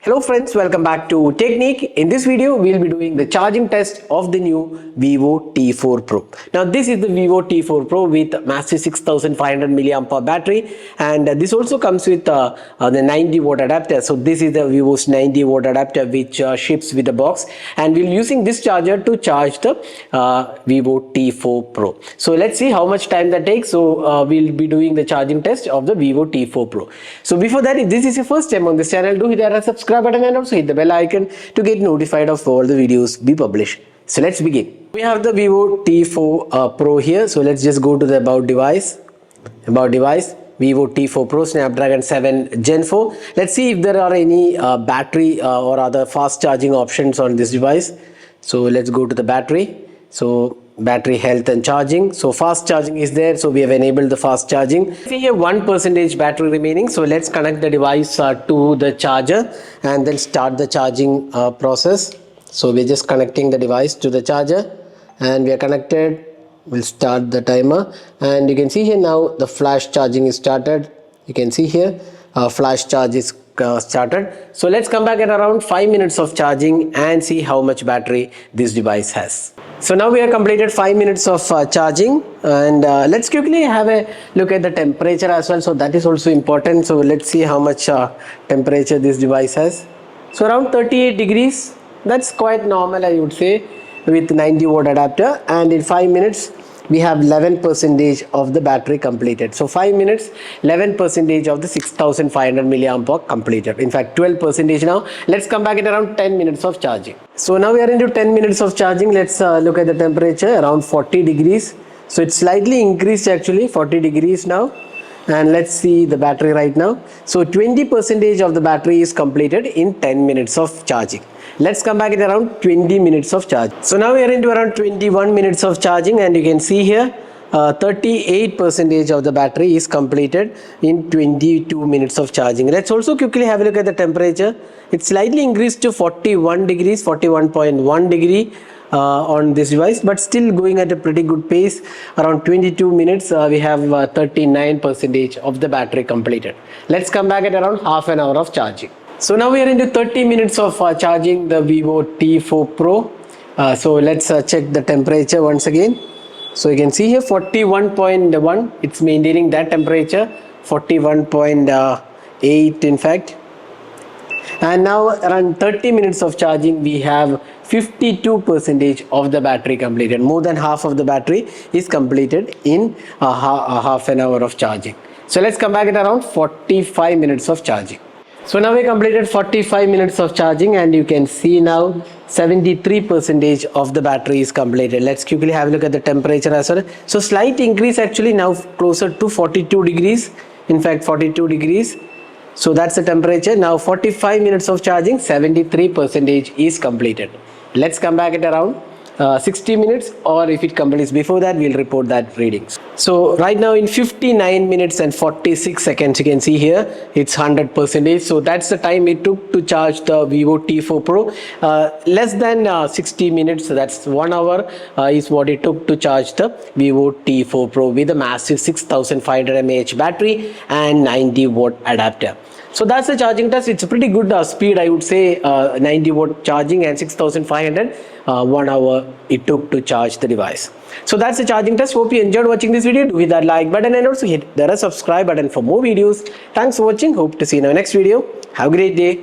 Hello friends, welcome back to Technique. In this video, we'll be doing the charging test of the new Vivo T4 Pro. Now this is the Vivo T4 Pro with massive 6500 mAh battery, and this also comes with the 90 watt adapter. So this is the Vivo's 90 watt adapter which ships with the box, and we'll be using this charger to charge the Vivo T4 Pro. So let's see how much time that takes. So we'll be doing the charging test of the Vivo T4 Pro. So before that, if this is your first time on this channel, do hit that subscribe button and also hit the bell icon to get notified of all the videos we publish. So let's begin. We have the Vivo T4 Pro here. So let's just go to the about device. Vivo T4 Pro Snapdragon 7 Gen 4. Let's see if there are any battery or other fast charging options on this device. So let's go to the battery. So battery health and charging. So fast charging is there, so we have enabled the fast charging. See here 1% battery remaining, so let's connect the device to the charger and then start the charging process. So we're just connecting the device to the charger and we are connected. We'll start the timer and you can see here now the flash charging is started. You can see here flash charge is started. So let's come back at around 5 minutes of charging and see how much battery this device has. So now we have completed 5 minutes of charging, and let's quickly have a look at the temperature as well. So that is also important. So let's see how much temperature this device has. So around 38 degrees. That's quite normal, I would say, with 90 watt adapter, and in 5 minutes we have 11% of the battery completed. So 5 minutes, 11% of the 6500 mAh completed. In fact, 12% now. Let's come back at around 10 minutes of charging. So now we are into 10 minutes of charging. Let's look at the temperature, around 40 degrees. So it's slightly increased actually, 40 degrees now. And let's see the battery right now. So 20% of the battery is completed in 10 minutes of charging. Let's come back at around 20 minutes of charge. So now we are into around 21 minutes of charging, and you can see here 38% of the battery is completed in 22 minutes of charging. Let's also quickly have a look at the temperature. It's slightly increased to 41 degrees, 41.1 degree on this device, but still going at a pretty good pace. Around 22 minutes we have 39% of the battery completed. Let's come back at around half an hour of charging. So now we are into 30 minutes of charging the Vivo T4 Pro. So let's check the temperature once again. So you can see here 41.1, it's maintaining that temperature, 41.8 in fact. And now around 30 minutes of charging, we have 52% of the battery completed. More than half of the battery is completed in half an hour of charging. So let's come back at around 45 minutes of charging. So now we completed 45 minutes of charging, and you can see now 73% of the battery is completed. Let's quickly have a look at the temperature as well. So slight increase actually, now closer to 42 degrees. In fact, 42 degrees. So that's the temperature. Now 45 minutes of charging, 73% is completed. Let's come back at around 60 minutes, or if it completes before that, we'll report that readings. So right now in 59 minutes and 46 seconds, you can see here it's 100%. So that's the time it took to charge the Vivo T4 Pro. Less than 60 minutes, so that's 1 hour is what it took to charge the Vivo T4 Pro with a massive 6500 mAh battery and 90 watt adapter. So that's the charging test. It's a pretty good speed, I would say, 90 watt charging and 6500, 1 hour it took to charge the device. So that's the charging test. Hope you enjoyed watching this video. Do hit that like button and also hit the subscribe button for more videos. Thanks for watching. Hope to see you in our next video. Have a great day.